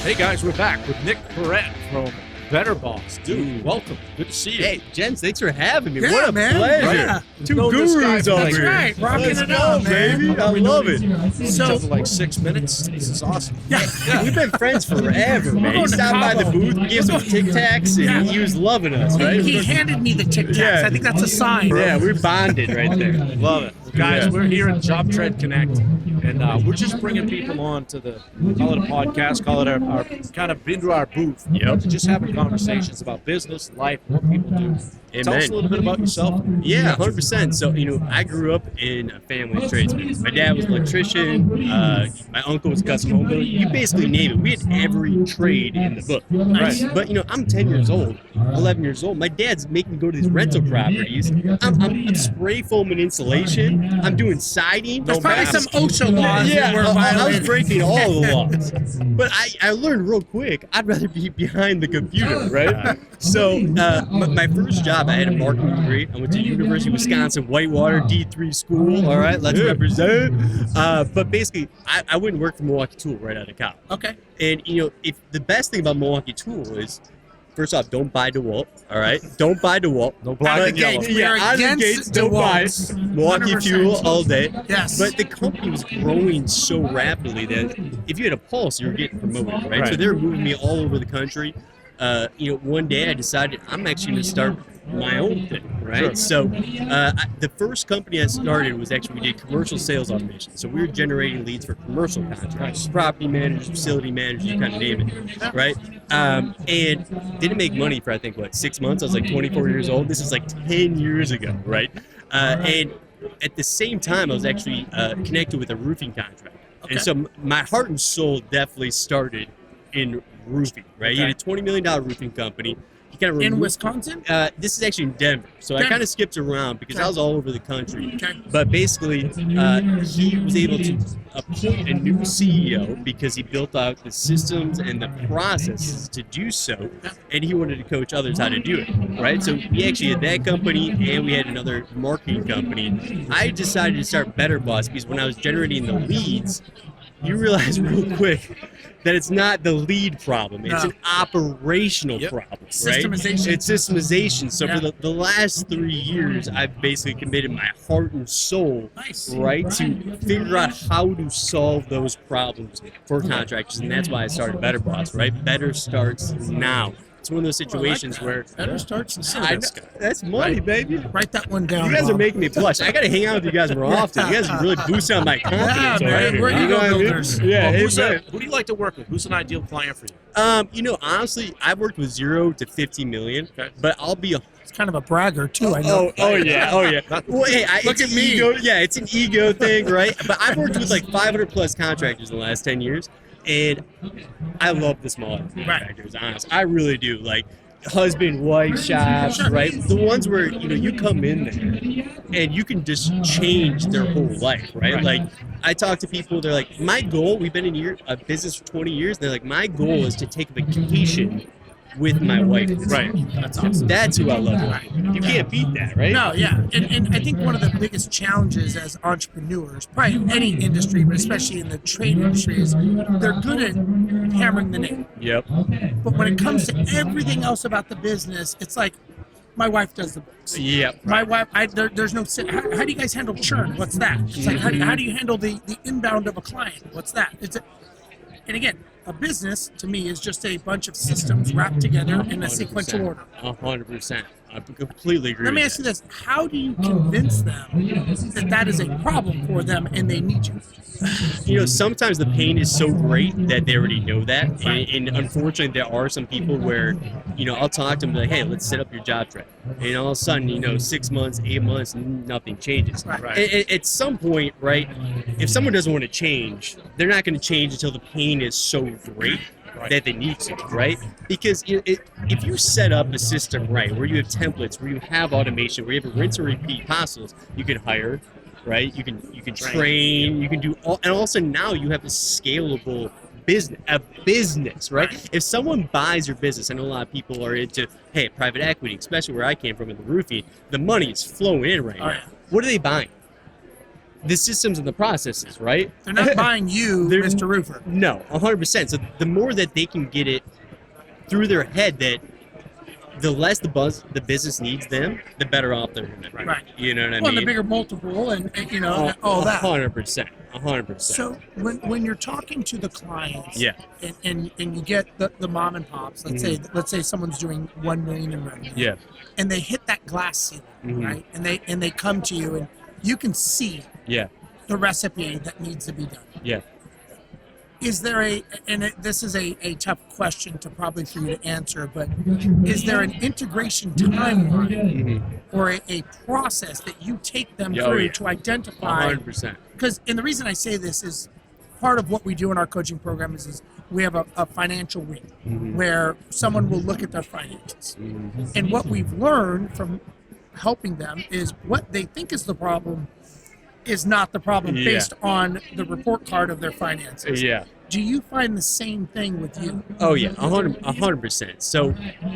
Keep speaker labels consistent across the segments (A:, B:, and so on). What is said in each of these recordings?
A: Hey guys, we're back with Nick Peret from Better Boss. Dude, welcome. Good to see you.
B: Hey, gents, thanks for having me.
C: Yeah,
B: what a
C: man.
B: pleasure.
C: Yeah.
B: Two
A: Known this guy
B: gurus
A: for
B: over
C: That's
B: here.
C: right. Rocking
B: Let's
C: it
B: go,
C: out, man.
B: baby. I love it.
A: So, for like 6 minutes. This is awesome.
C: Yeah.
B: We've been friends forever, man. He
C: going to
B: stopped by the
C: Cabo.
B: booth, gave some Tic Tacs, and
C: Yeah.
B: he was loving us, right?
C: He handed me the Tic Tacs.
B: Yeah.
C: I think that's a sign.
B: Yeah, we're bonded right there.
A: Love it. Guys,
B: Yeah.
A: we're here at JobTread Connect, and we're just bringing people on to call it a podcast, call it our kind of into our booth.
B: Yep.
A: Just having conversations about business, life, what people do. Tell us a little bit about yourself.
B: Yeah, 100%. So, I grew up in a family of tradesmen. My dad was an electrician. My uncle was a custom home builder. You basically name it. We had every trade in the book.
C: Nice.
B: Right. But, I'm 10 years old, 11 years old. My dad's making me go to these rental properties. I'm spray foaming insulation. I'm doing siding.
C: There's probably some OSHA laws
B: Yeah,
C: that were
B: I was
C: violated.
B: breaking all the laws. But I learned real quick, I'd rather be behind the computer, right? So my first job, I had a marketing degree. I went to University of Wisconsin, Whitewater, D3 school. All right, let's represent. But basically, I went and worked for Milwaukee Tool right out of college.
C: Okay.
B: And, if the best thing about Milwaukee Tool is, first off, don't buy DeWalt, all right? Don't buy DeWalt.
A: No black and yellow.
C: We are
B: out of the
C: against
B: gates, don't buy
C: DeWalt's.
B: Milwaukee
C: 100%.
B: Fuel all day.
C: Yes.
B: But the company was growing so rapidly that if you had a pulse, you were getting promoted, right? So
A: Right.
B: they were moving me all over the country. One day I decided I'm actually going to start my own thing, right?
A: Sure.
B: So the first company I started was actually, we did commercial sales automation. So we were generating leads for commercial contractors, property managers, facility managers, you kind of name it, right? And didn't make money for, I think, 6 months? I was like 24 years old. This is like 10 years ago, right? And at the same time, I was actually connected with a roofing contractor.
C: Okay.
B: And so my heart and soul definitely started in roofing, right? He had a $20 million roofing company. He kind of
C: In Wisconsin?
B: this is actually in Denver. So I
C: Denver.
B: kind of skipped around because I was all over the country.
C: Okay.
B: But basically, he was able to appoint a new CEO because he built out the systems and the processes to do so, and he wanted to coach others how to do it, right? So we actually had that company, and we had another marketing company. I decided to start Better Boss because when I was generating the leads, you realize real quick that it's not the lead problem. It's an operational problem, right?
C: Systemization.
B: It's systemization. So
C: Yeah.
B: for the last 3 years, I've basically committed my heart and soul,
C: Nice.
B: right, to figure out how to solve those problems for contractors. And that's why I started Better Boss, right? Better starts now. It's one of those situations where
C: Better starts in
B: I know,
C: sales.
B: that's money, baby.
C: Write that one down.
B: You guys are
C: Bob.
B: making me blush. I got to hang out with you guys more often. You guys are really boosting up my confidence.
C: Yeah, man.
B: over here.
C: We're
B: You know
C: ego
B: what I mean?
C: builders.
B: Yeah,
A: Well,
B: amen.
A: who do you like to work with? Who's an ideal client for you?
B: Honestly, I've worked with 0 to 50 million,
A: Okay.
B: but I'll be a
C: It's kind of a bragger, too. I know.
B: oh yeah. Well, hey,
C: Look
B: it's
C: at
B: an
C: me.
B: ego. Yeah, it's an ego thing, right? But I've worked with like 500 plus contractors in the last 10 years, and I love the smaller contractors. Honestly, I really do. Like husband, wife shops, right? The ones where you come in there and you can just change their whole life, right? Like I talk to people, they're like, my goal. We've been in a business for 20 years. They're like, my goal is to take a vacation with my wife.
A: Right.
C: That's awesome.
B: That's who I love. You can't beat that, right?
C: No, yeah. And I think one of the biggest challenges as entrepreneurs, probably in any industry, but especially in the trade industry, is they're good at hammering the nail.
B: Yep.
C: But when it comes to everything else about the business, it's like, my wife does the books.
B: Yep.
C: My wife, there's no. How do you guys handle churn? What's that? It's like, how do you handle the inbound of a client? What's that? And again, a business to me is just a bunch of systems wrapped together in a sequential order.
B: 100%. I completely agree.
C: Let me
B: with
C: ask you this: how do you convince them that is a problem for them and they need you?
B: Sometimes the pain is so great that they already know that, and unfortunately, there are some people where, I'll talk to them like, "Hey, let's set up your JobTread," and all of a sudden, 6 months, 8 months, nothing changes.
C: Right.
B: At some point, right? If someone doesn't want to change, they're not going to change until the pain is so great that they need to, right? Because if you set up a system right, where you have templates, where you have automation, where you have a rinse and repeat process, you can hire, right? You can train, you can do all, and also now you have a scalable business, right? If someone buys your business, I know a lot of people are into, private equity, especially where I came from in the roofing, the money is flowing in right now.
C: yeah.
B: What are they buying? the systems and the processes, right?
C: They're not buying you,
B: They're-
C: Mr. Roofer.
B: No, 100%. So the more that they can get it through their head that the less the business needs them, the better off they're going to be.
C: Right.
B: You know what I
C: Well,
B: mean?
C: the bigger multiple and all that.
B: 100%. 100%.
C: So when you're talking to the clients,
B: Yeah.
C: and you get the mom and pops, let's say someone's doing 1 million in revenue,
B: Yeah.
C: and they hit that glass ceiling, right? And they come to you, and you can see
B: Yeah.
C: the recipe that needs to be done.
B: Yeah.
C: Is there this is a tough question to probably for you to answer, but is there an integration timeline or a process that you take them through to identify?
B: 100%.
C: And the reason I say this is part of what we do in our coaching program is we have a financial wing where someone will look at their finances. And what we've learned from helping them is what they think is the problem is not the problem based on the report card of their finances.
B: Yeah.
C: Do you find the same thing with you?
B: Oh yeah, 100%. So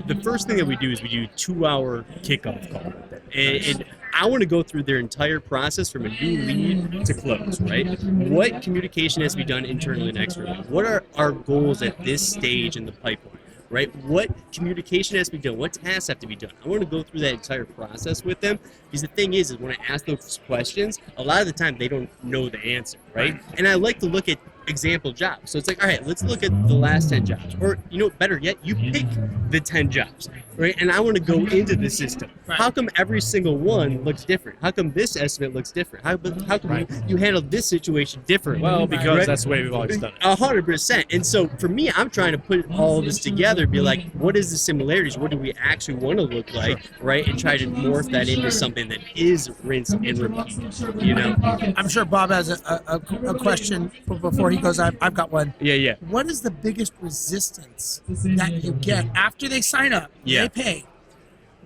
B: the first thing that we do is we do 2-hour kickoff call with them, and I want to go through their entire process from a new lead to close. Right? What communication has to be done internally and externally? What are our goals at this stage in the pipeline? Right? What communication has to be done? What tasks have to be done? I want to go through that entire process with them because the thing is when I ask those questions, a lot of the time they don't know the answer, right? And I like to look at example jobs. So it's like, all right, let's look at the last 10 jobs. Or, better yet, you pick the 10 jobs, right? And I want to go into the system.
C: Right.
B: How come every single one looks different? How come this estimate looks different? How come you handle this situation differently?
A: Well, because
B: Right?
A: that's the way we've always done it.
B: 100%. And so for me, I'm trying to put all of this together, be like, what is the similarities? What do we actually want to look like, right? And try to morph that into something that is rinse and repeat,
C: I'm sure Bob has a question before he goes. I've got one.
B: Yeah.
C: What is the biggest resistance that you get after they sign up?
B: Yeah.
C: They pay.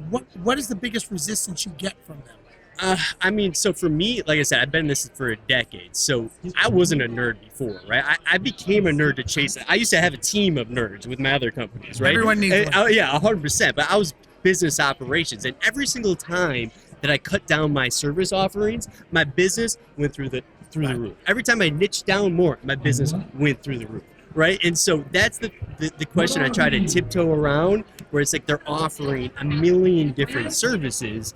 C: What is the biggest resistance you get from them?
B: So for me, like I said, I've been in this for a decade. So I wasn't a nerd before, right? I became a nerd to chase it. I used to have a team of nerds with my other companies, right?
C: Everyone needs one.
B: Yeah, 100%. But I was business operations. And every single time that I cut down my service offerings, my business went through the roof. Every time I niched down more, my business went through the roof, right? And so that's the question I try to tiptoe around, where it's like they're offering a million different services,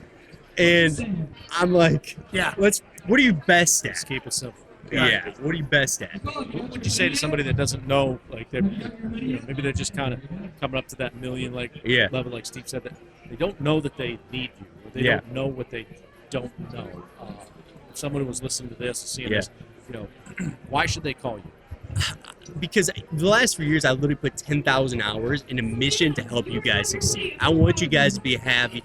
B: and I'm like, what are you best
A: Let's
B: at?
A: keep it simple.
B: Yeah, what are you best at?
A: What would you say to somebody that doesn't know, like they're, maybe they're just kind of coming up to that million level, like Steve said, that they don't know that they need you, or they don't know what they don't know. If someone was listening to this and seeing this, why should they call you?
B: Because the last 3 years, I literally put 10,000 hours in a mission to help you guys succeed. I want you guys to be happy,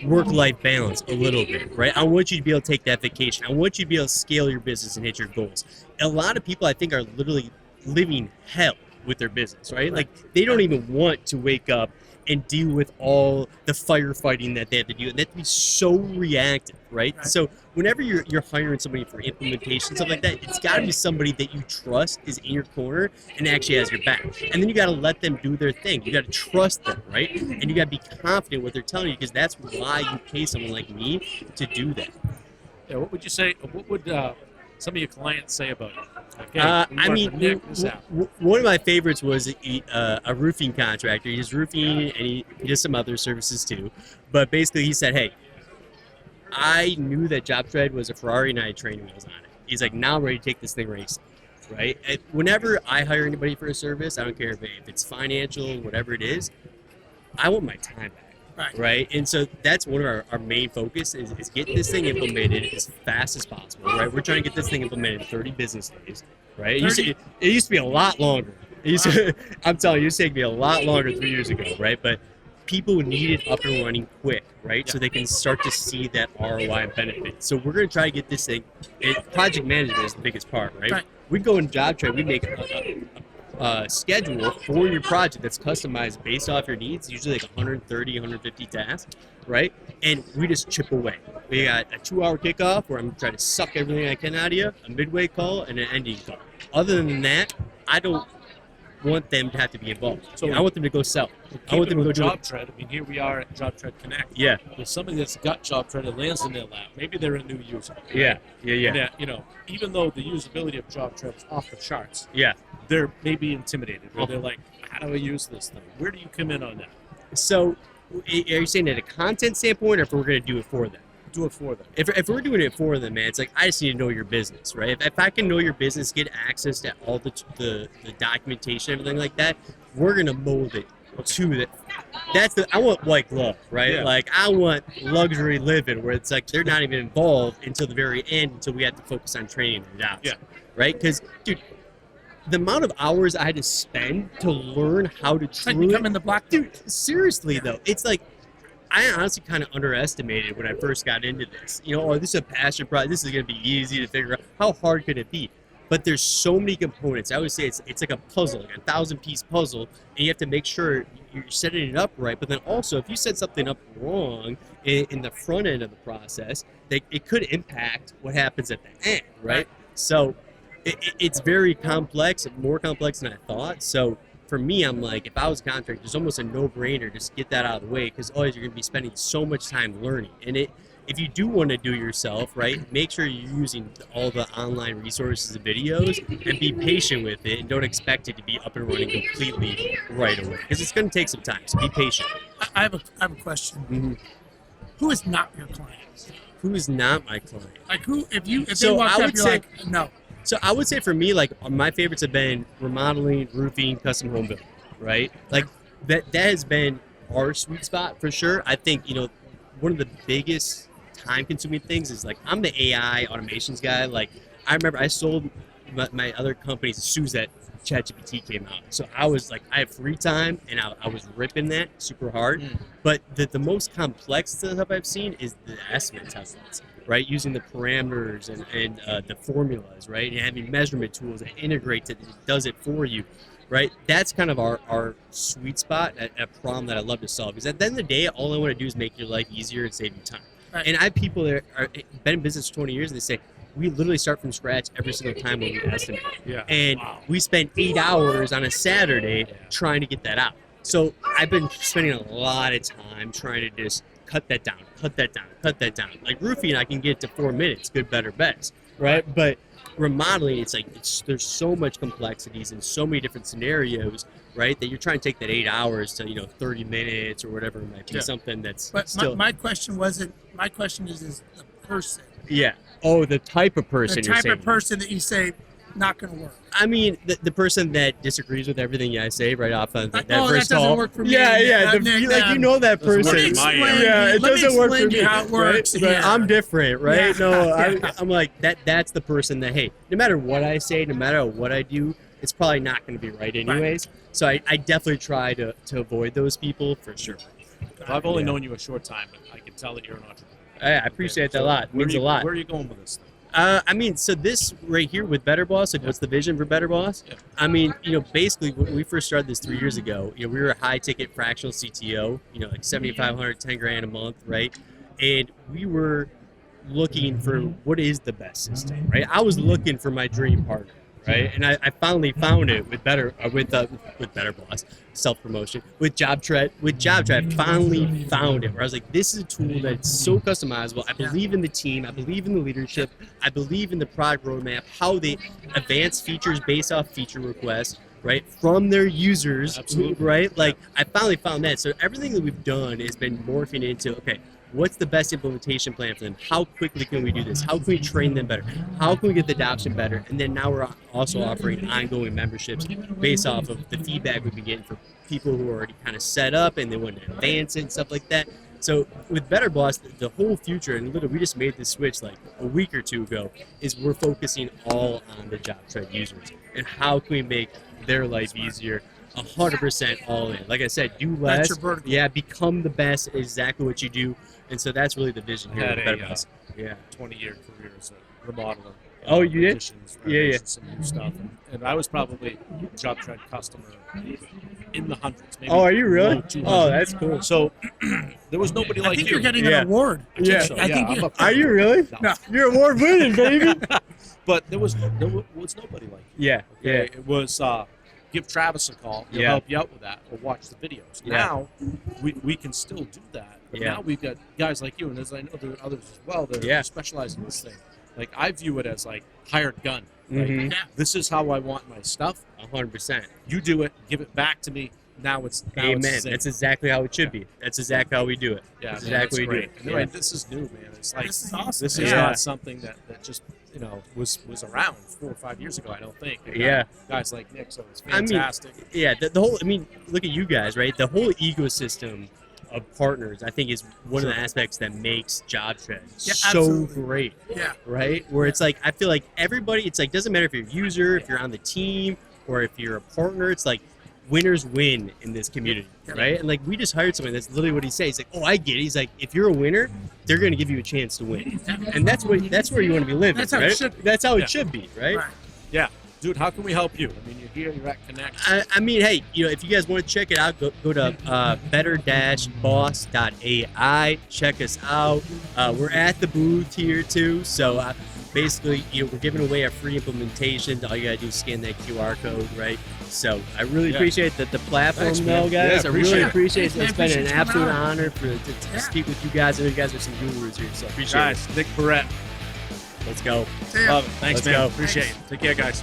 B: work-life balance a little bit, right? I want you to be able to take that vacation. I want you to be able to scale your business and hit your goals. A lot of people, I think, are literally living hell with their business, right? Like, they don't even want to wake up and deal with all the firefighting that they have to do. And they have to be so reactive, right? So whenever you're hiring somebody for implementation, stuff like that, it's got to be somebody that you trust is in your corner and actually has your back. And then you got to let them do their thing. You got to trust them, right? And you got to be confident what they're telling you, because that's why you pay someone like me to do that.
A: Yeah, what would you say? What would some of your clients say about it? Okay,
B: one of my favorites was a roofing contractor. He does roofing and he does some other services too. But basically he said, hey, I knew that JobTread was a Ferrari and I had training wheels on it. He's like, now I'm ready to take this thing racing, right? And whenever I hire anybody for a service, I don't care if it's financial, whatever it is, I want my time back. Right. And so that's one of our main focus is get this thing implemented as fast as possible, right? We're trying to get this thing implemented in 30 business days, right? It used to be a lot longer. I'm telling you, it used to take me a lot longer 3 years ago, right? But people need it up and running quick, right? So they can start to see that ROI and benefit. So we're going to try to get this thing, project management is the biggest part, right? We go in JobTread, we make a schedule for your project that's customized based off your needs, usually like 130, 150 tasks, right? And we just chip away. We got a 2-hour kickoff where I'm trying to suck everything I can out of you, a midway call, and an ending call. Other than that, I don't want them to have to be involved.
A: So
B: I want them to go sell. I want them to go do it.
A: JobTread. I mean, here we are at JobTread Connect.
B: Yeah.
A: There's somebody that's got JobTread that lands in their lap. Maybe they're a new user.
B: Yeah.
A: And, you know, even though the usability of JobTread is off the charts,
B: Yeah.
A: they're maybe intimidated. Or they're like, how do I use this thing? Where do you come in on that?
B: So, are you saying at a content standpoint, or if we're going to do it for them?
A: Do it for them.
B: If we're doing it for them, man, it's like I just need to know your business, right? If I can know your business, get access to all the documentation, everything like that, we're gonna mold it to that. That's I want white glove, right?
A: Yeah.
B: Like I want luxury living where it's like they're not even involved until the very end, until we have to focus on training their jobs.
A: Yeah.
B: Right? Because, dude, the amount of hours I had to spend to learn how to truly
C: become in the black.
B: Dude, seriously though, it's like I honestly kind of underestimated when I first got into this. You know, this is a passion project. This is going to be easy to figure out. How hard could it be? But there's so many components. I would say it's like a puzzle, like a 1,000-piece puzzle, and you have to make sure you're setting it up right. But then also, if you set something up wrong in the front end of the process, it could impact what happens at the end, right? So it's very complex, more complex than I thought. So for me, I'm like, if I was a contractor, it's almost a no-brainer. Just get that out of the way, because otherwise you're going to be spending so much time learning. And if you do want to do it yourself, right, make sure you're using all the online resources and videos, and be patient with it, and don't expect it to be up and running completely right away, because it's going to take some time. So be patient.
C: I have a question.
B: Mm-hmm.
C: Who is not your client?
B: Who is not my client?
C: Like who? If
B: So
C: they walked
B: I
C: up,
B: would
C: you're
B: say-
C: like, no.
B: So I would say for me, like my favorites have been remodeling, roofing, custom home building, right? Like that has been our sweet spot for sure. I think, you know, one of the biggest time-consuming things is like I'm the AI automations guy. Like I remember I sold my other companies as soon as that ChatGPT came out. So I was like, I have free time, and I was ripping that super hard. But the most complex stuff I've seen is the estimate templates, right? Using the parameters and the formulas, right? And having measurement tools that integrate it, that does it for you, right? That's kind of our sweet spot, a problem that I love to solve. Because at the end of the day, all I want to do is make your life easier and save you time.
C: Right.
B: And I have people that are been in business for 20 years, and they say, we literally start from scratch every single time when we estimate.
A: Yeah.
B: And we spend 8 hours on a Saturday trying to get that out. So I've been spending a lot of time trying to just cut that down. Like roofing, I can get to 4 minutes, good, better, best, right? But remodeling, it's like there's so much complexities and so many different scenarios, right? That you're trying to take that 8 hours to 30 minutes or whatever it might be, something that's
C: But
B: still.
C: my question wasn't. My question is the person.
B: Yeah. Oh, the type of person.
C: The
B: you're
C: type
B: saying.
C: of person that you say not going to work.
B: I mean, the person that disagrees with everything I say right off of that
C: Oh,
B: first
C: that doesn't
B: call.
C: work for me.
B: Yeah.
C: Nick,
B: You know that
A: Doesn't
B: person.
A: work in my area.
B: Yeah, it
C: Let me
B: doesn't work for
C: explain to
B: me.
C: you how it works.
B: Right?
C: Yeah.
B: I'm different, right?
C: Yeah.
B: No,
C: Yeah.
B: I'm like that's the person that, hey, no matter what I say, no matter what I do, it's probably not going to be right anyways. So I definitely try to avoid those people for sure.
A: I've only known you a short time, but I can tell that you're an entrepreneur.
B: I appreciate that a lot. It means a lot.
A: Where are you going with this thing?
B: I mean, so this right here with Better Boss, like what's the vision for Better Boss?
A: Yeah.
B: I mean, basically when we first started this 3 years ago, we were a high ticket fractional CTO, like 7,500, 10 grand a month, right? And we were looking for what is the best system, right? I was looking for my dream partner, right? And I finally found it with Better Boss, self-promotion, with JobTread. With JobTread, I finally found it where I was like, this is a tool that's so customizable. I believe in the team. I believe in the leadership. I believe in the product roadmap, how they advance features based off feature requests, right, from their users.
A: Absolutely.
B: Right? Like, I finally found that. So everything that we've done has been morphing into, okay, what's the best implementation plan for them? How quickly can we do this? How can we train them better? How can we get the adoption better? And then now we're also offering ongoing memberships based off of the feedback we've been getting from people who are already kind of set up and they want to advance it and stuff like that. So with Better Boss, the whole future, and literally we just made this switch like a week or two ago, is we're focusing all on the JobTread users and how can we make their life easier. 100% all in. Like I said, do less.
C: That's your vertical.
B: Yeah, become the best at exactly what you do. And so that's really the vision here
A: Had
B: with
A: a,
B: Better Boss. Yeah.
A: 20-year career as a remodeler.
B: Oh, you did?
A: Additions,
B: Yeah, yeah.
A: renovations, some new stuff. And I was probably a JobTread customer in the hundreds. Maybe
B: Oh, are you really?
A: low 200s.
B: Oh, that's cool.
A: So there was nobody
C: I
A: like
C: think
A: you.
C: you're getting
B: Yeah.
C: an award.
A: I think
B: Yeah.
A: so.
C: I think
A: I'm
C: you-
A: up
B: Are
A: there.
B: you really?
C: No.
B: You're award winning, baby.
A: But there was nobody like you.
B: Yeah,
A: Okay?
B: yeah.
A: It was give Travis a call. He'll help you out with that, or watch the videos. Now, we can still do that. But now we've got guys like you, and as I know there are others as well that are specializing in this thing. Like, I view it as like hired gun. Like, this is how I want my stuff.
B: 100%.
A: You do it, give it back to me. Now it's
B: Amen. That's exactly how it should be. That's exactly how we do it.
A: Yeah,
B: that's
A: man,
B: exactly
A: that's
B: how we
A: great.
B: do it.
A: And this is new, man. It's like
C: This is awesome.
A: This is not something that just was around 4 or 5 years ago. I don't think. Guys like Nick, so it's fantastic.
B: The whole. I mean, look at you guys, right? The whole ecosystem of partners, I think, is one of the aspects that makes JobTread so great.
C: Yeah.
B: Right? Where it's like, I feel like everybody, it's like, doesn't matter if you're a user, if you're on the team, or if you're a partner, it's like, winners win in this community, right? And like, we just hired someone, that's literally what he says. He's like, oh, I get it. He's like, if you're a winner, they're going to give you a chance to win. And that's where you want to be living,
C: That's how
B: right?
C: it should be.
B: That's how it should be, right?
A: Yeah. Dude, how can we help you? I mean, you're here, you're at Connect.
B: I mean, hey, if you guys want to check it out, go to better-boss.ai. Check us out. We're at the booth here too. So basically, we're giving away a free implementation. All you gotta do is scan that QR code, right? So I really appreciate the platform, though, guys. I really appreciate it. It's been an absolute honor to speak with you guys. I know you guys are some gurus here, so appreciate it.
A: Nick Peret.
B: Let's go.
A: Love it. Thanks,
B: Let's
A: man.
B: go.
A: Appreciate it. Take care, guys.